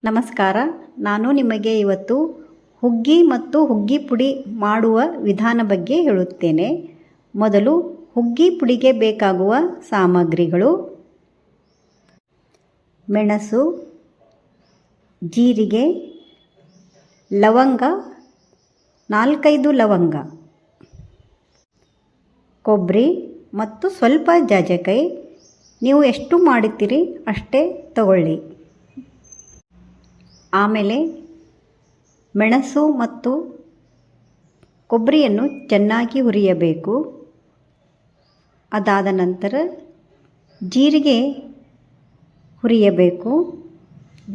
ನಮಸ್ಕಾರ. ನಾನು ನಿಮಗೆ ಇವತ್ತು ಹುಗ್ಗಿ ಮತ್ತು ಹುಗ್ಗಿ ಪುಡಿ ಮಾಡುವ ವಿಧಾನ ಬಗ್ಗೆ ಹೇಳುತ್ತೇನೆ. ಮೊದಲು ಹುಗ್ಗಿ ಪುಡಿಗೆ ಬೇಕಾಗುವ ಸಾಮಗ್ರಿಗಳು: ಮೆಣಸು, ಜೀರಿಗೆ, ಲವಂಗ 4-5 ಲವಂಗ, ಕೊಬ್ಬರಿ ಮತ್ತು ಸ್ವಲ್ಪ ಜಾಜಿಕಾಯಿ. ನೀವು ಎಷ್ಟು ಮಾಡುತ್ತೀರಿ ಅಷ್ಟೇ ತಗೊಳ್ಳಿ. ಆಮೇಲೆ ಮೆಣಸು ಮತ್ತು ಕೊಬ್ಬರಿಯನ್ನು ಚೆನ್ನಾಗಿ ಹುರಿಯಬೇಕು. ಅದಾದ ನಂತರ ಜೀರಿಗೆ ಹುರಿಯಬೇಕು.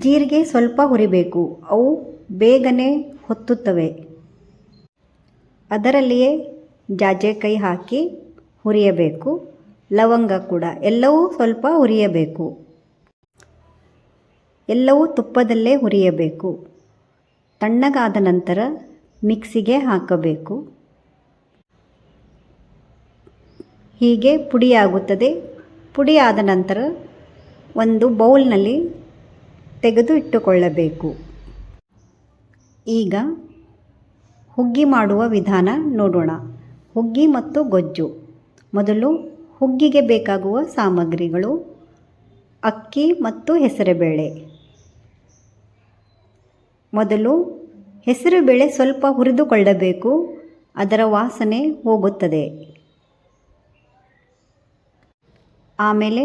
ಜೀರಿಗೆ ಸ್ವಲ್ಪ ಹುರಿಬೇಕು, ಅವು ಬೇಗನೆ ಹೊತ್ತುತ್ತವೆ. ಅದರಲ್ಲಿಯೇ ಜಾಜಿಕಾಯಿ ಹಾಕಿ ಹುರಿಯಬೇಕು, ಲವಂಗ ಕೂಡ. ಎಲ್ಲವೂ ಸ್ವಲ್ಪ ಹುರಿಯಬೇಕು. ಎಲ್ಲವೂ ತುಪ್ಪದಲ್ಲೇ ಹುರಿಯಬೇಕು. ತಣ್ಣಗಾದ ನಂತರ ಮಿಕ್ಸಿಗೆ ಹಾಕಬೇಕು. ಹೀಗೆ ಪುಡಿಯಾಗುತ್ತದೆ. ಪುಡಿಯಾದ ನಂತರ ಒಂದು ಬೌಲ್ನಲ್ಲಿ ತೆಗೆದು ಇಟ್ಟುಕೊಳ್ಳಬೇಕು. ಈಗ ಹುಗ್ಗಿ ಮಾಡುವ ವಿಧಾನ ನೋಡೋಣ. ಹುಗ್ಗಿ ಮತ್ತು ಗೊಜ್ಜು. ಮೊದಲು ಹುಗ್ಗಿಗೆ ಬೇಕಾಗುವ ಸಾಮಗ್ರಿಗಳು: ಅಕ್ಕಿ ಮತ್ತು ಹೆಸರುಬೇಳೆ. ಮೊದಲು ಹೆಸರುಬೇಳೆ ಸ್ವಲ್ಪ ಹುರಿದುಕೊಳ್ಳಬೇಕು, ಅದರ ವಾಸನೆ ಹೋಗುತ್ತದೆ. ಆಮೇಲೆ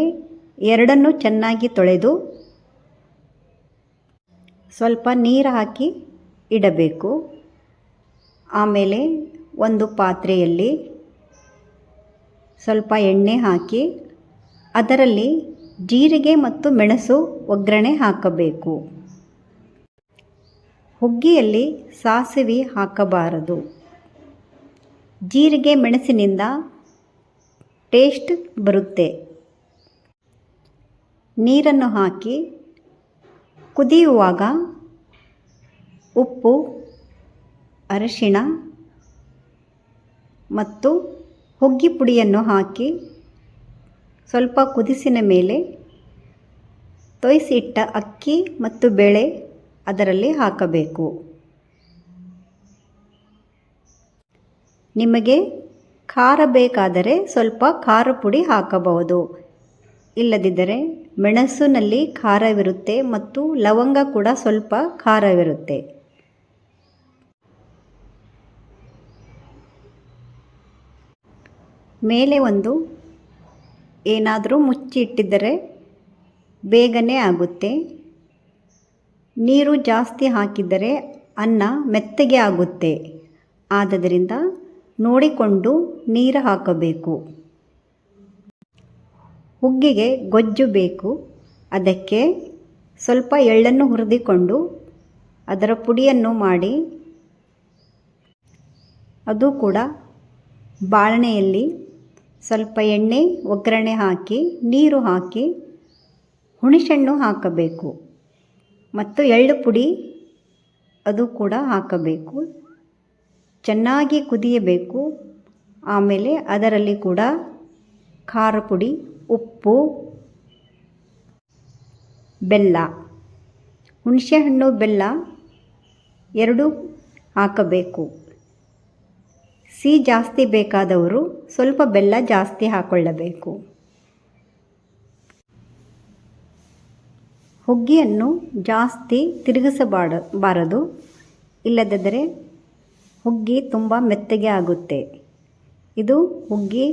ಎರಡನ್ನು ಚೆನ್ನಾಗಿ ತೊಳೆದು ಸ್ವಲ್ಪ ನೀರು ಹಾಕಿ ಇಡಬೇಕು. ಆಮೇಲೆ ಒಂದು ಪಾತ್ರೆಯಲ್ಲಿ ಸ್ವಲ್ಪ ಎಣ್ಣೆ ಹಾಕಿ ಅದರಲ್ಲಿ ಜೀರಿಗೆ ಮತ್ತು ಮೆಣಸು ಒಗ್ಗರಣೆ ಹಾಕಬೇಕು. ಹುಗ್ಗಿಯಲ್ಲಿ ಸಾಸಿವೆ ಹಾಕಬಾರದು. ಜೀರಿಗೆ ಮೆಣಸಿನಿಂದ ಟೇಸ್ಟ್ ಬರುತ್ತೆ. ನೀರನ್ನು ಹಾಕಿ ಕುದಿಯುವಾಗ ಉಪ್ಪು, ಅರಿಶಿಣ ಮತ್ತು ಹುಗ್ಗಿ ಪುಡಿಯನ್ನು ಹಾಕಿ ಸ್ವಲ್ಪ ಕುದಿಸಿದ ಮೇಲೆ ತೋಯಿಸಿಟ್ಟ ಅಕ್ಕಿ ಮತ್ತು ಬೇಳೆ ಅದರಲ್ಲಿ ಹಾಕಬೇಕು. ನಿಮಗೆ ಖಾರ ಬೇಕಾದರೆ ಸ್ವಲ್ಪ ಖಾರ ಪುಡಿ ಹಾಕಬಹುದು. ಇಲ್ಲದಿದ್ದರೆ ಮೆಣಸಿನಲ್ಲಿ ಖಾರವಿರುತ್ತೆ ಮತ್ತು ಲವಂಗ ಕೂಡ ಸ್ವಲ್ಪ ಖಾರವಿರುತ್ತೆ. ಮೇಲೆ ಒಂದು ಏನಾದರೂ ಮುಚ್ಚಿ ಇಟ್ಟಿದ್ದರೆ ಬೇಗನೆ ಆಗುತ್ತೆ. ನೀರು ಜಾಸ್ತಿ ಹಾಕಿದರೆ ಅನ್ನ ಮೆತ್ತಗೆ ಆಗುತ್ತೆ. ಆದ್ದರಿಂದ ನೋಡಿಕೊಂಡು ನೀರು ಹಾಕಬೇಕು. ಹುಗ್ಗಿಗೆ ಗೊಜ್ಜು ಬೇಕು. ಅದಕ್ಕೆ ಸ್ವಲ್ಪ ಎಳ್ಳನ್ನು ಹುರಿದುಕೊಂಡು ಅದರ ಪುಡಿಯನ್ನು ಮಾಡಿ, ಅದು ಕೂಡ ಬಾಣಲೆಯಲ್ಲಿ ಸ್ವಲ್ಪ ಎಣ್ಣೆ, ಒಗ್ಗರಣೆ ಹಾಕಿ ನೀರು ಹಾಕಿ ಹುಣಸೆಹಣ್ಣು ಹಾಕಬೇಕು ಮತ್ತು ಎಳ್ಳು ಪುಡಿ ಅದು ಕೂಡ ಹಾಕಬೇಕು. ಚೆನ್ನಾಗಿ ಕುದಿಯಬೇಕು. ಆಮೇಲೆ ಅದರಲ್ಲಿ ಕೂಡ ಖಾರ ಪುಡಿ, ಉಪ್ಪು, ಬೆಲ್ಲ, ಹುಣಸೆಹಣ್ಣು ಬೆಲ್ಲ ಎರಡೂ ಹಾಕಬೇಕು. ಸಿಹಿ ಜಾಸ್ತಿ ಬೇಕಾದವರು ಸ್ವಲ್ಪ ಬೆಲ್ಲ ಜಾಸ್ತಿ ಹಾಕ್ಕೊಳ್ಳಬೇಕು. ಹುಗ್ಗಿಯನ್ನು ಜಾಸ್ತಿ ತಿರುಗಿಸಬಾರದು, ಇಲ್ಲದಿದ್ದರೆ ಹುಗ್ಗಿ ತುಂಬ ಮೆತ್ತಗೆ ಆಗುತ್ತೆ. ಇದು ಹುಗ್ಗಿ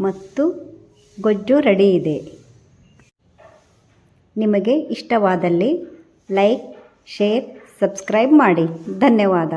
ಮತ್ತು ಗೊಜ್ಜು ರೆಡಿ ಇದೆ. ನಿಮಗೆ ಇಷ್ಟವಾದಲ್ಲಿ ಲೈಕ್, ಶೇರ್, ಸಬ್ಸ್ಕ್ರೈಬ್ ಮಾಡಿ. ಧನ್ಯವಾದ.